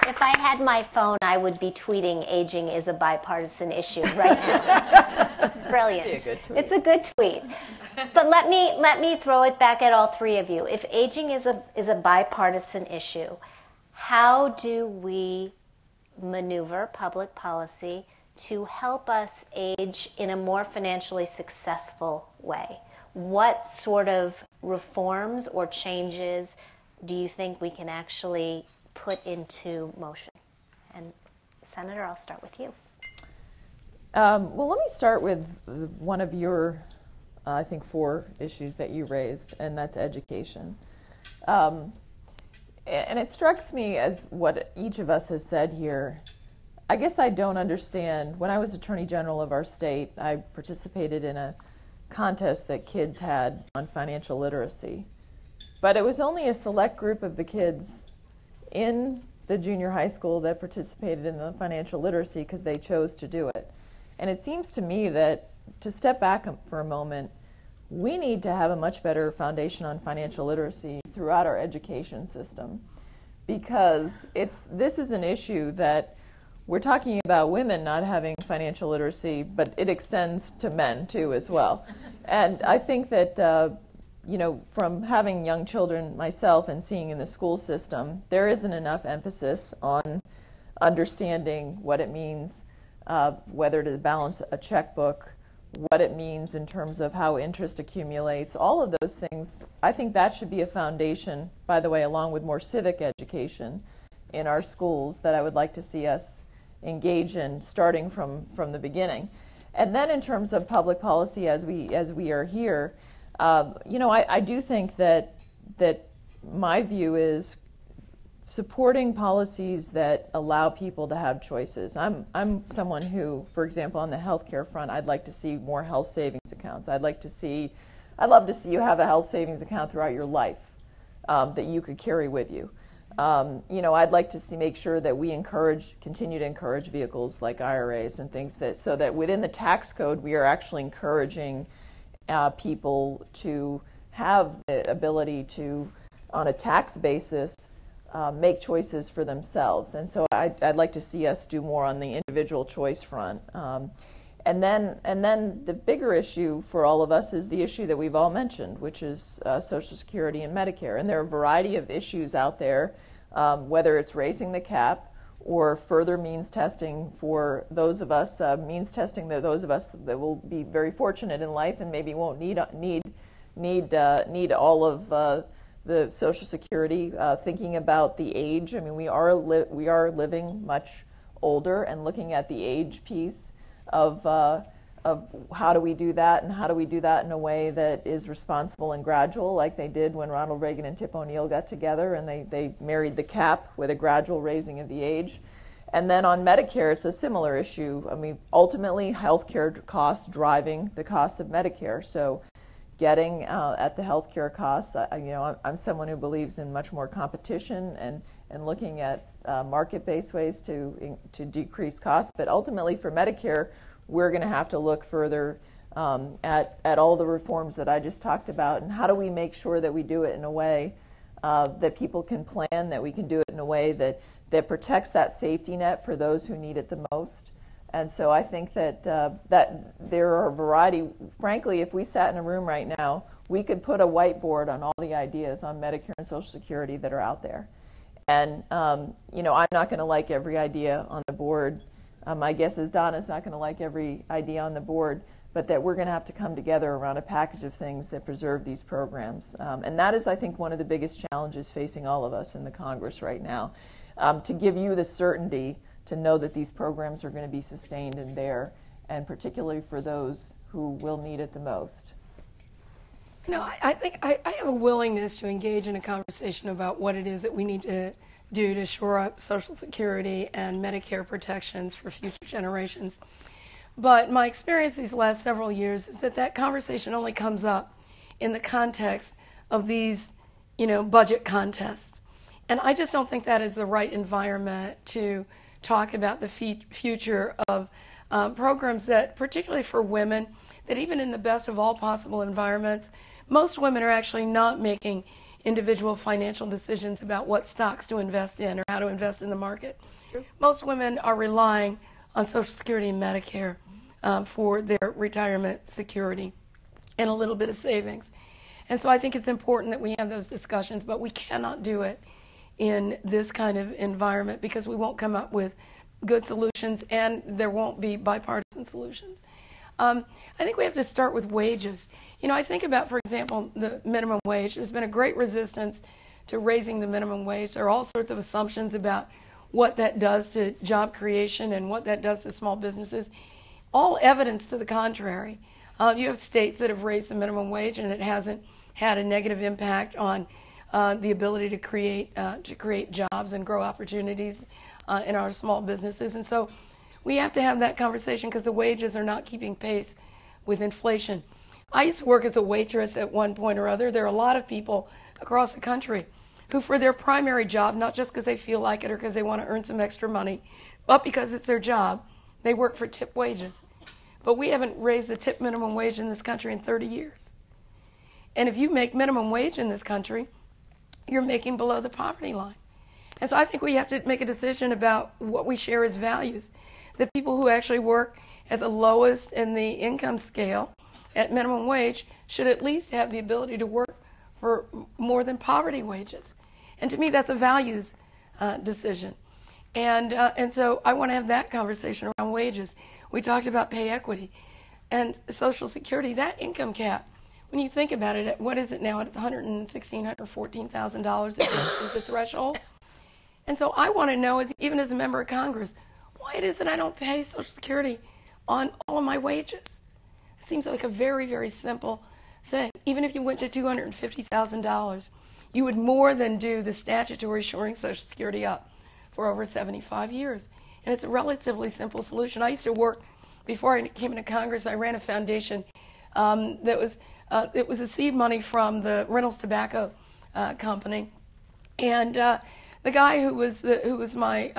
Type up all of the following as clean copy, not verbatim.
If I had my phone, I would be tweeting aging is a bipartisan issue right now. It's brilliant. It'd be a good tweet. It's a good tweet. But let me throw it back at all three of you. If aging is a bipartisan issue, how do we maneuver public policy to help us age in a more financially successful way? What sort of reforms or changes do you think we can actually put into motion? And Senator, I'll start with you. Well, let me start with one of your, I think, 4 issues that you raised, and that's education. And it strikes me as what each of us has said here. I guess I don't understand. When I was Attorney General of our state, I participated in a contest that kids had on financial literacy. But it was only a select group of the kids in the junior high school that participated in the financial literacy because they chose to do it. And it seems to me that, to step back for a moment, we need to have a much better foundation on financial literacy throughout our education system, because this is an issue that we're talking about women not having financial literacy, but it extends to men too as well. And I think that from having young children myself and seeing in the school system, there isn't enough emphasis on understanding what it means, whether to balance a checkbook, what it means in terms of how interest accumulates, all of those things. I think that should be a foundation, by the way, along with more civic education in our schools, that I would like to see us engage in starting from the beginning. And then in terms of public policy as we are here, I do think that my view is supporting policies that allow people to have choices. I'm someone who, for example, on the healthcare front, I'd like to see more health savings accounts. I'd love to see you have a health savings account throughout your life that you could carry with you. I'd like to make sure that we continue to encourage vehicles like IRAs and things so that within the tax code we are actually encouraging people to have the ability to, on a tax basis, make choices for themselves. And so I'd like to see us do more on the individual choice front. And then the bigger issue for all of us is the issue that we've all mentioned, which is Social Security and Medicare. And there are a variety of issues out there, whether it's raising the cap or further means testing for those of us, those of us that will be very fortunate in life and maybe won't need all of the Social Security, thinking about the age. I mean, we are living much older, and looking at the age piece of how do we do that, and how do we do that in a way that is responsible and gradual, like they did when Ronald Reagan and Tip O'Neill got together and they married the cap with a gradual raising of the age. And then on Medicare, it's a similar issue. I mean, ultimately, healthcare costs driving the cost of Medicare. So getting at the healthcare costs, I'm someone who believes in much more competition and looking at market-based ways to decrease costs. But ultimately, for Medicare, we're going to have to look further at all the reforms that I just talked about, and how do we make sure that we do it in a way that people can plan, that we can do it in a way that protects that safety net for those who need it the most. And so I think that there are a variety. Frankly, if we sat in a room right now, we could put a whiteboard on all the ideas on Medicare and Social Security that are out there. And I'm not going to like every idea on the board. My guess is Donna's not going to like every idea on the board, but that we're going to have to come together around a package of things that preserve these programs. And that is, I think, one of the biggest challenges facing all of us in the Congress right now, to give you the certainty to know that these programs are going to be sustained and there, and particularly for those who will need it the most. I think I have a willingness to engage in a conversation about what it is that we need to do to shore up Social Security and Medicare protections for future generations. But my experience these last several years is that conversation only comes up in the context of these, budget contests. And I just don't think that is the right environment to talk about the future of programs that, particularly for women, that even in the best of all possible environments, most women are actually not making individual financial decisions about what stocks to invest in or how to invest in the market. Most women are relying on Social Security and Medicare for their retirement security and a little bit of savings. And so I think it's important that we have those discussions, but we cannot do it in this kind of environment because we won't come up with good solutions and there won't be bipartisan solutions. I think we have to start with wages. You know, I think about, for example, the minimum wage. There's been a great resistance to raising the minimum wage. There are all sorts of assumptions about what that does to job creation and what that does to small businesses. All evidence to the contrary. You have states that have raised the minimum wage and it hasn't had a negative impact on the ability to create jobs and grow opportunities in our small businesses. And so we have to have that conversation because the wages are not keeping pace with inflation. I used to work as a waitress at one point or other. There are a lot of people across the country who, for their primary job, not just because they feel like it or because they want to earn some extra money, but because it's their job, they work for tip wages. But we haven't raised the tip minimum wage in this country in 30 years. And if you make minimum wage in this country, you're making below the poverty line. And so I think we have to make a decision about what we share as values. The people who actually work at the lowest in the income scale at minimum wage should at least have the ability to work for more than poverty wages. And to me, that's a values decision. And so I want to have that conversation around wages. We talked about pay equity and Social Security, that income cap. When you think about it, what is it now? It's $116,000, $114,000 is the threshold. And so I want to know, even as a member of Congress, why it is that I don't pay Social Security on all of my wages. It seems like a very, very simple thing. Even if you went to $250,000, you would more than do the statutory shoring Social Security up for over 75 years. And it's a relatively simple solution. I used to work, before I came into Congress, I ran a foundation it was a seed money from the Reynolds Tobacco Company. And the guy who was my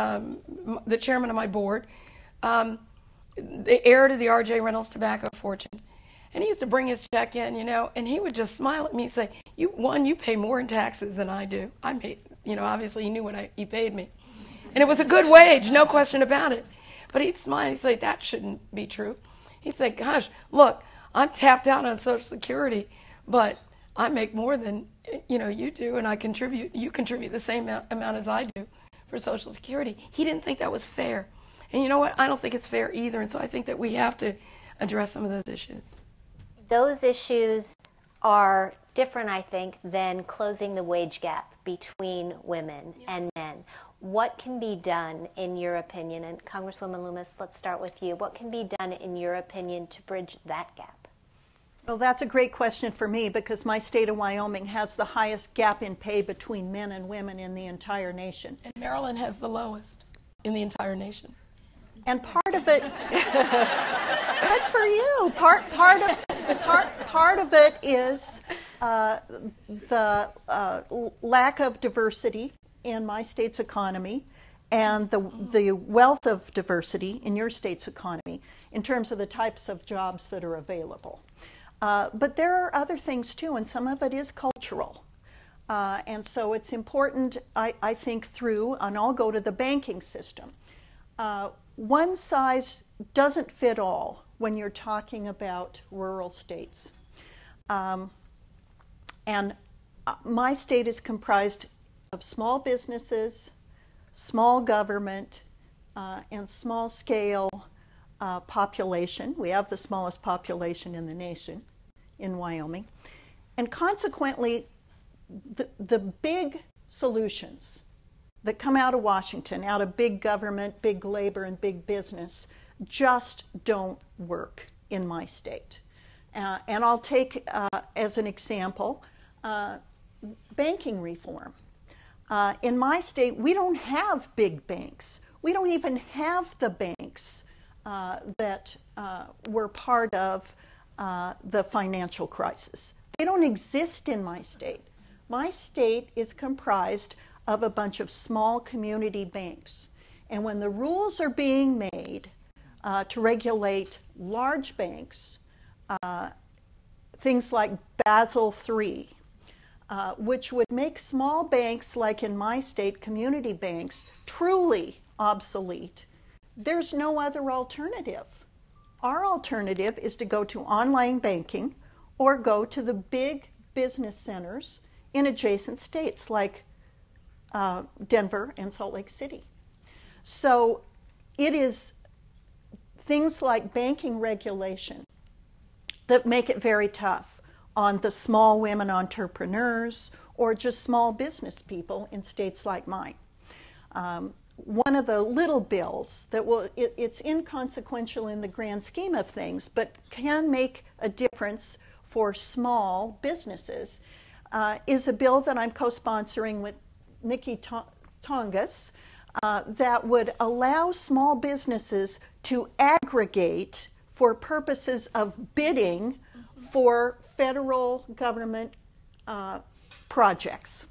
the chairman of my board, the heir to the R.J. Reynolds Tobacco fortune, and he used to bring his check in, you know, and he would just smile at me and say, "You pay more in taxes than I do." I made, you know, obviously he knew what he paid me, and it was a good wage, no question about it. But he'd smile and say, "That shouldn't be true." He'd say, "Gosh, look, I'm tapped out on Social Security, but I make more than you do, and you contribute the same amount as I do for Social Security." He didn't think that was fair. And you know what? I don't think it's fair either. And so I think that we have to address some of those issues. Those issues are different, I think, than closing the wage gap between women and men. What can be done, in your opinion, and Congresswoman Lummis, let's start with you, what can be done, in your opinion, to bridge that gap? Well, that's a great question for me because my state of Wyoming has the highest gap in pay between men and women in the entire nation. And Maryland has the lowest in the entire nation. And part of it, good for you. Part of it is the lack of diversity in my state's economy and the wealth of diversity in your state's economy in terms of the types of jobs that are available. But there are other things too, and some of it is cultural. And so it's important, I think, and I'll go to the banking system. One size doesn't fit all when you're talking about rural states. And my state is comprised of small businesses, small government, and small scale population. We have the smallest population in the nation in Wyoming. And consequently, the big solutions that come out of Washington, out of big government, big labor, and big business, just don't work in my state. And I'll take as an example banking reform. In my state, we don't have big banks. We don't even have the banks that were part of the financial crisis. They don't exist in my state. My state is comprised of a bunch of small community banks. And when the rules are being made to regulate large banks, things like Basel III, which would make small banks, like in my state, community banks, truly obsolete. There's no other alternative. Our alternative is to go to online banking or go to the big business centers in adjacent states like Denver and Salt Lake City. So it is things like banking regulation that make it very tough on the small women entrepreneurs or just small business people in states like mine. One of the little bills that it's inconsequential in the grand scheme of things, but can make a difference for small businesses, is a bill that I'm co-sponsoring with Nikki Tongas that would allow small businesses to aggregate for purposes of bidding for federal government projects.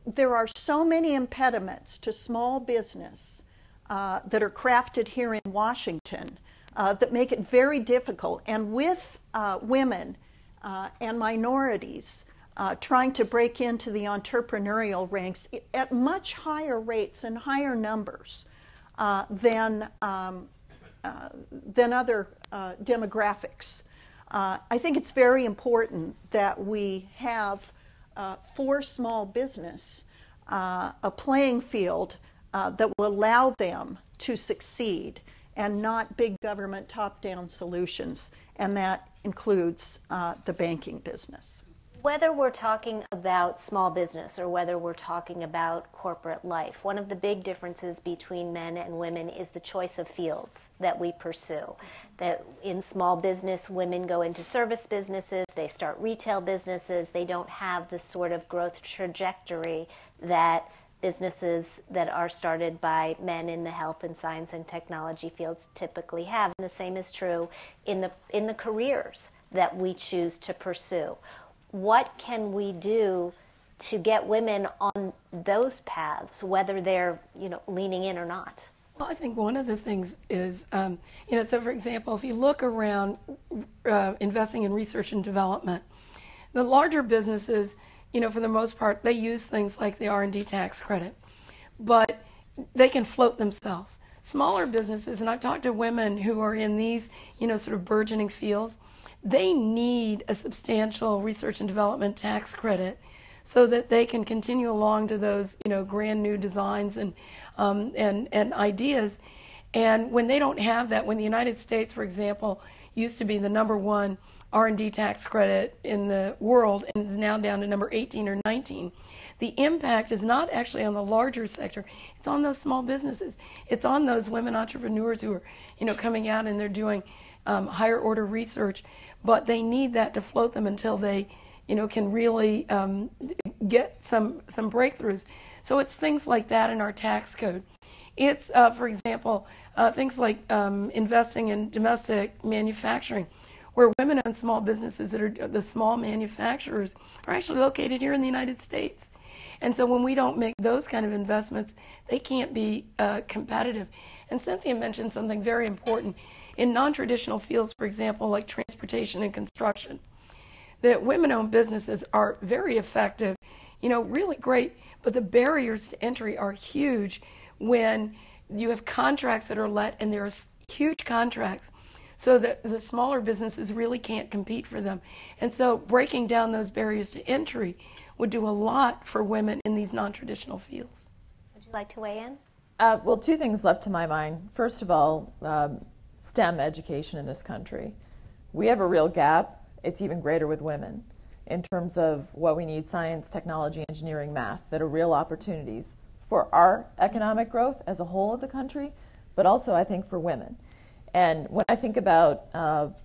There are so many impediments to small business that are crafted here in Washington that make it very difficult. And with women and minorities trying to break into the entrepreneurial ranks at much higher rates and higher numbers than other demographics. I think it's very important that we have for small business a playing field that will allow them to succeed and not big government top-down solutions, and that includes the banking business. Whether we're talking about small business or whether we're talking about corporate life, one of the big differences between men and women is the choice of fields that we pursue. That in small business, women go into service businesses, they start retail businesses, they don't have the sort of growth trajectory that businesses that are started by men in the health and science and technology fields typically have. And the same is true in the careers that we choose to pursue. What can we do to get women on those paths, whether they're leaning in or not? Well, I think one of the things is, so for example, if you look around investing in research and development, the larger businesses, for the most part, they use things like the R&D tax credit, but they can float themselves. Smaller businesses, and I've talked to women who are in these, sort of burgeoning fields, they need a substantial research and development tax credit so that they can continue along to those, grand new designs and ideas. And when they don't have that, when the United States, for example, used to be the #1 R&D tax credit in the world and is now down to number 18 or 19, the impact is not actually on the larger sector, it's on those small businesses. It's on those women entrepreneurs who are, coming out and they're doing higher order research, but they need that to float them until they, can really get some breakthroughs. So it's things like that in our tax code. It's, for example, things like investing in domestic manufacturing, where women-owned small businesses that are the small manufacturers are actually located here in the United States. And so when we don't make those kind of investments, they can't be competitive. And Cynthia mentioned something very important. In non-traditional fields, for example, like transportation and construction, that women-owned businesses are very effective, really great, but the barriers to entry are huge when you have contracts that are let, and there are huge contracts, so that the smaller businesses really can't compete for them. And so breaking down those barriers to entry would do a lot for women in these non-traditional fields. Would you like to weigh in? Well, two things leapt to my mind. First of all, STEM education in this country. We have a real gap. It's even greater with women in terms of what we need: science, technology, engineering, math, that are real opportunities for our economic growth as a whole of the country, but also I think for women. And when I think about,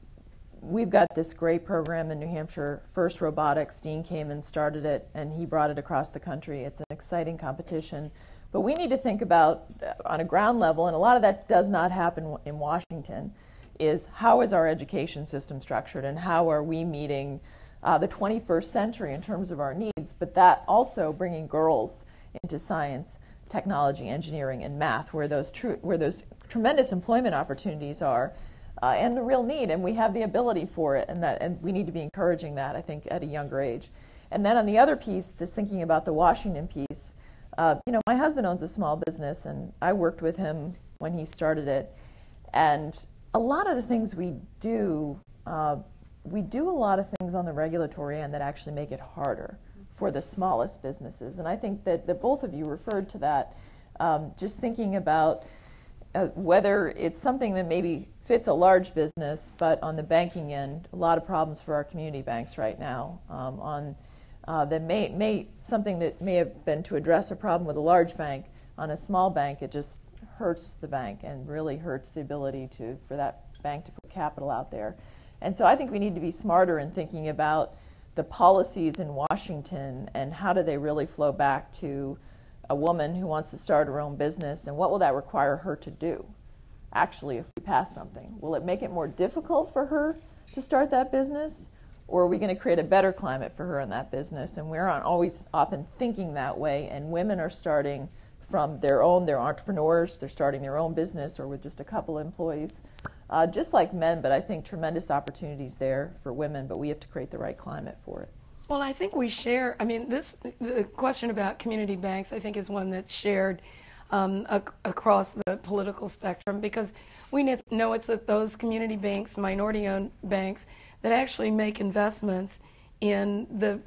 we've got this great program in New Hampshire, First Robotics. Dean came and started it, and he brought it across the country. It's an exciting competition. But we need to think about, on a ground level, and a lot of that does not happen in Washington, is how is our education system structured, and how are we meeting the 21st century in terms of our needs, but that also bringing girls into science, technology, engineering, and math, where those tremendous employment opportunities are, and the real need, and we have the ability for it, and we need to be encouraging that, I think, at a younger age. And then on the other piece, just thinking about the Washington piece, my husband owns a small business, and I worked with him when he started it. And a lot of the things we do a lot of things on the regulatory end that actually make it harder for the smallest businesses. And I think that both of you referred to that, just thinking about whether it's something that maybe fits a large business, but on the banking end, a lot of problems for our community banks right now. That something that may have been to address a problem with a large bank, on a small bank, it just hurts the bank and really hurts the ability for that bank to put capital out there. And so I think we need to be smarter in thinking about the policies in Washington and how do they really flow back to a woman who wants to start her own business, and what will that require her to do, actually, if we pass something? Will it make it more difficult for her to start that business, or are we going to create a better climate for her in that business? And we're not always often thinking that way, and women are starting from they're entrepreneurs, they're starting their own business or with just a couple employees, just like men, but I think tremendous opportunities there for women, but we have to create the right climate for it. Well, I think we share, the question about community banks, I think, is one that's shared across the political spectrum, because we know it's that those community banks, minority-owned banks, that actually make investments in the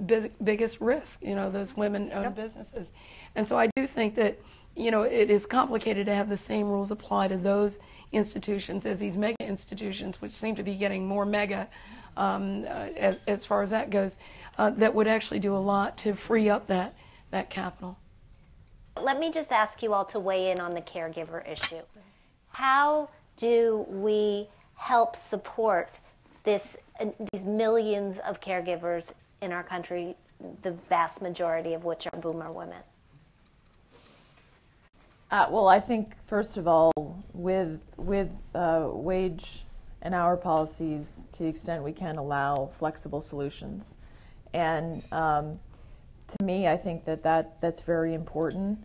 biggest risk, those women-owned businesses. And so I do think that, it is complicated to have the same rules apply to those institutions as these mega institutions, which seem to be getting more mega as far as that goes, that would actually do a lot to free up that capital. Let me just ask you all to weigh in on the caregiver issue. How do we help support these millions of caregivers in our country, the vast majority of which are boomer women? Well, I think, first of all, with wage and hour policies, to the extent we can allow flexible solutions. And to me, I think that's very important.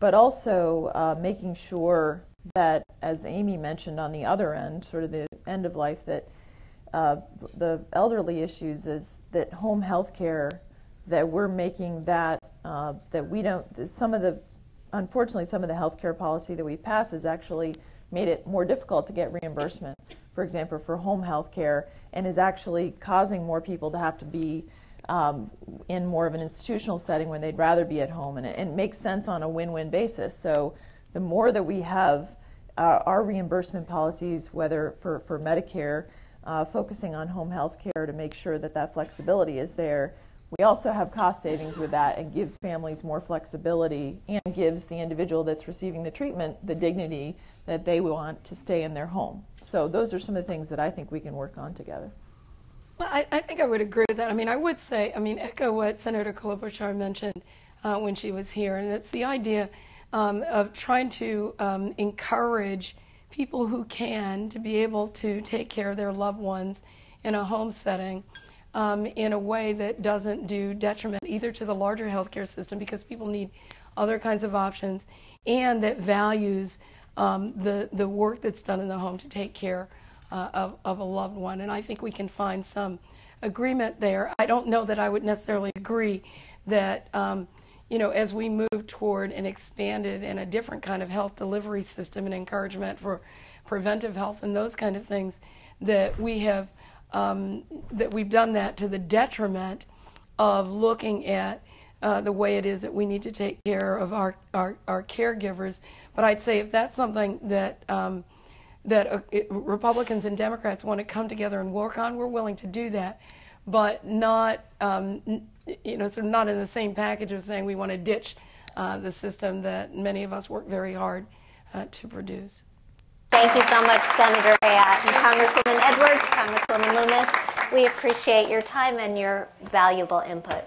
But also making sure that, as Amy mentioned on the other end, sort of the end of life, that the elderly issues is that home health care, that we're making that we don't, unfortunately, some of the health care policy that we've passed has actually made it more difficult to get reimbursement, for example, for home health care, and is actually causing more people to have to be in more of an institutional setting when they'd rather be at home, and it makes sense on a win-win basis. So the more that we have our reimbursement policies, whether for Medicare, focusing on home health care to make sure that flexibility is there. We also have cost savings with that, and gives families more flexibility and gives the individual that's receiving the treatment the dignity that they want to stay in their home. So those are some of the things that I think we can work on together. Well, I think I would agree with that. I would say, echo what Senator Klobuchar mentioned when she was here, and it's the idea of trying to encourage people who can to be able to take care of their loved ones in a home setting in a way that doesn't do detriment either to the larger healthcare system, because people need other kinds of options, and that values the work that's done in the home to take care of a loved one. And I think we can find some agreement there. I don't know that I would necessarily agree that as we move toward an expanded and a different kind of health delivery system and encouragement for preventive health and those kind of things, that we have that we've done that to the detriment of looking at the way it is that we need to take care of our caregivers. But I'd say if that's something that Republicans and Democrats want to come together and work on, we're willing to do that, but not sort of not in the same package of saying we want to ditch the system that many of us work very hard to produce. Thank you so much, Senator Ayotte and Congresswoman Edwards, Congresswoman Lummis. We appreciate your time and your valuable input.